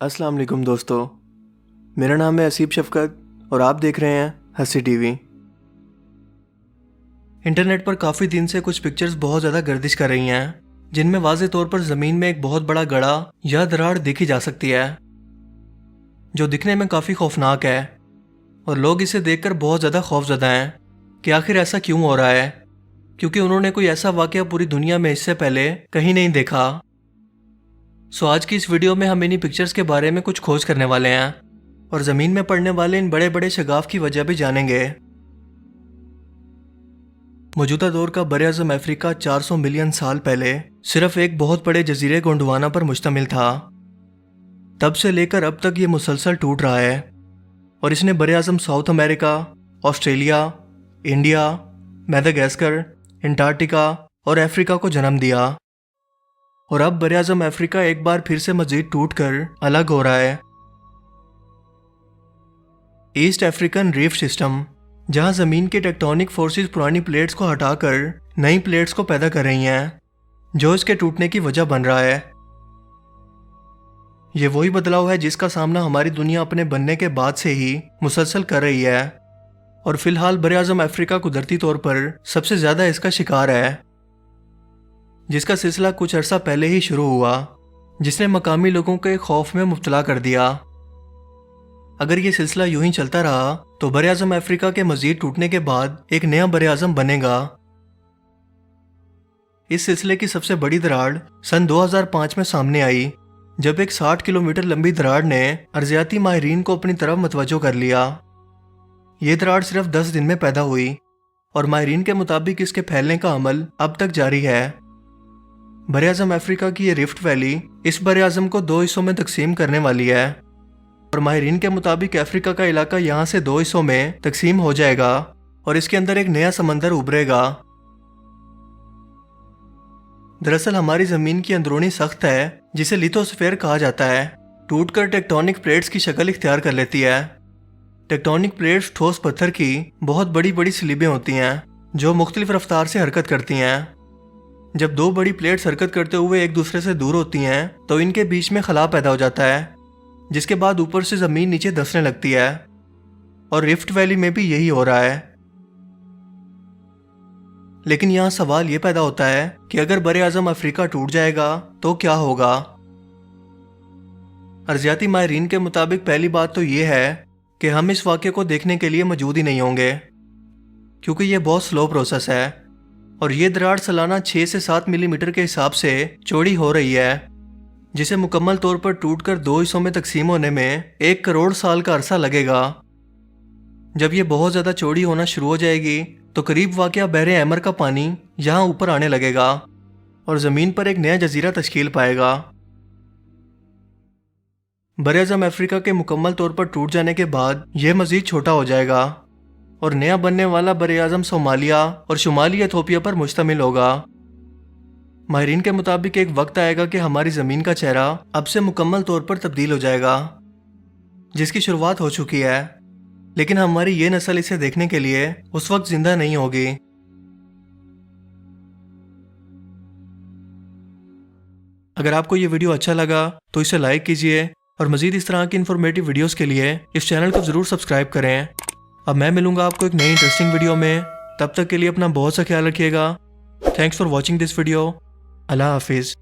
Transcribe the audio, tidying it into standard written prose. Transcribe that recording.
अस्सलाम वालेकुम दोस्तों, मेरा नाम है असीब शफ़क़त और आप देख रहे हैं हंसी टीवी। इंटरनेट पर काफ़ी दिन से कुछ पिक्चर्स बहुत ज़्यादा गर्दिश कर रही हैं, जिनमें वाज़े तौर पर ज़मीन में एक बहुत बड़ा गड़ा या दरार देखी जा सकती है, जो दिखने में काफ़ी खौफनाक है और लोग इसे देखकर बहुत ज़्यादा खौफज़दा हैं कि आखिर ऐसा क्यों हो रहा है, क्योंकि उन्होंने कोई ऐसा वाक़या पूरी दुनिया में इससे पहले कहीं नहीं देखा। सो आज की इस वीडियो में हम इन्हीं पिक्चर्स के बारे में कुछ खोज करने वाले हैं और ज़मीन में पड़ने वाले इन बड़े बड़े शगाफ की वजह भी जानेंगे। मौजूदा दौर का बरे-आज़म अफ्रीका 400 मिलियन साल पहले सिर्फ एक बहुत बड़े जजीरे गोंडवाना पर मुश्तमिल था। तब से लेकर अब तक ये मुसलसल टूट रहा है और इसने बरे-आज़म South America, Australia, India, Madagascar, Antarctica और अफ्रीका को जन्म दिया और अब बरे-आज़म अफ्रीका एक बार फिर से मजीद टूटकर अलग हो रहा है। ईस्ट अफ्रीकन रीफ सिस्टम, जहां जमीन के टेक्टोनिक फोर्सेस पुरानी प्लेट्स को हटाकर नई प्लेट्स को पैदा कर रही हैं, जो इसके टूटने की वजह बन रहा है। ये वही बदलाव है जिसका सामना हमारी दुनिया अपने बनने के बाद से ही मुसलसल कर रही है और फिलहाल बरे-आज़म अफ्रीका कुदरती तौर पर सबसे ज्यादा इसका शिकार है, जिसका सिलसिला कुछ अरसा पहले ही शुरू हुआ, जिसने मकामी लोगों को एक खौफ में मुब्तला कर दिया। अगर ये सिलसिला यूं ही चलता रहा तो बरे-आज़म अफ्रीका के मजीद टूटने के बाद एक नया बरे-आज़म बनेगा। इस सिलसिले की सबसे बड़ी दरार सन 2005 में सामने आई, जब एक 60 किलोमीटर लंबी दरार ने अर्जियाती माहिरीन को अपनी तरफ मतवज्जो कर लिया। ये दरार सिर्फ 10 दिन में पैदा हुई और माहिरीन के मुताबिक इसके फैलने का अमल अब तक जारी है। बरे-आज़म अफ्रीका की ये रिफ्ट वैली इस बरे-आज़म को 2 हिस्सों में तकसीम करने वाली है और माहिरीन के मुताबिक अफ्रीका का इलाका यहाँ से 2 हिस्सों में तकसीम हो जाएगा और इसके अंदर एक नया समंदर उभरेगा। दरअसल हमारी जमीन की अंदरूनी सख्त है, जिसे लिथोस्फीयर कहा जाता है, टूटकर टेक्टोनिक प्लेट्स की शक्ल इख्तियार कर लेती है। टेक्टोनिक प्लेट्स ठोस पत्थर की बहुत बड़ी बड़ी स्लीबें होती हैं, जो मुख्तलिफ रफ्तार से हरकत करती हैं। जब 2 बड़ी प्लेट्स हरकत करते हुए एक दूसरे से दूर होती हैं तो इनके बीच में खला पैदा हो जाता है, जिसके बाद ऊपर से जमीन नीचे धंसने लगती है और रिफ्ट वैली में भी यही हो रहा है। लेकिन यहाँ सवाल ये पैदा होता है कि अगर बरे-आज़म अफ्रीका टूट जाएगा तो क्या होगा। अर्जियाती माहिरीन के मुताबिक पहली बात तो ये है कि हम इस वाक़े को देखने के लिए मौजूद ही नहीं होंगे, क्योंकि ये बहुत स्लो प्रोसेस है और ये दरार सालाना 6 से 7 मिलीमीटर के हिसाब से चौड़ी हो रही है, जिसे मुकम्मल तौर पर टूटकर 2 हिस्सों में तकसीम होने में 1 करोड़ साल का अरसा लगेगा। जब ये बहुत ज़्यादा चौड़ी होना शुरू हो जाएगी तो करीब वाक़या बहरे अहमर का पानी यहाँ ऊपर आने लगेगा और ज़मीन पर एक नया जजीरा तश्कील पाएगा। बरे-आज़म अफ्रीका के मुकम्मल तौर पर टूट जाने के बाद यह मज़ीद छोटा हो जाएगा और नया बनने वाला बरे-आज़म सोमालिया और शुमाली इथोपिया पर मुश्तमिल होगा। माहिरीन के मुताबिक एक वक्त आएगा कि हमारी ज़मीन का चेहरा अब से मुकम्मल तौर पर तब्दील हो जाएगा, जिसकी शुरुआत हो चुकी है, लेकिन हमारी ये नस्ल इसे देखने के लिए उस वक्त जिंदा नहीं होगी। अगर आपको ये वीडियो अच्छा लगा तो इसे लाइक कीजिए और मज़ीद इस तरह की इन्फॉर्मेटिव वीडियोस के लिए इस चैनल को ज़रूर सब्सक्राइब करें। अब मैं मिलूंगा आपको एक नई इंटरेस्टिंग वीडियो में, तब तक के लिए अपना बहुत सा ख्याल रखिएगा। Thanks for watching this video. Allah हाफिज़।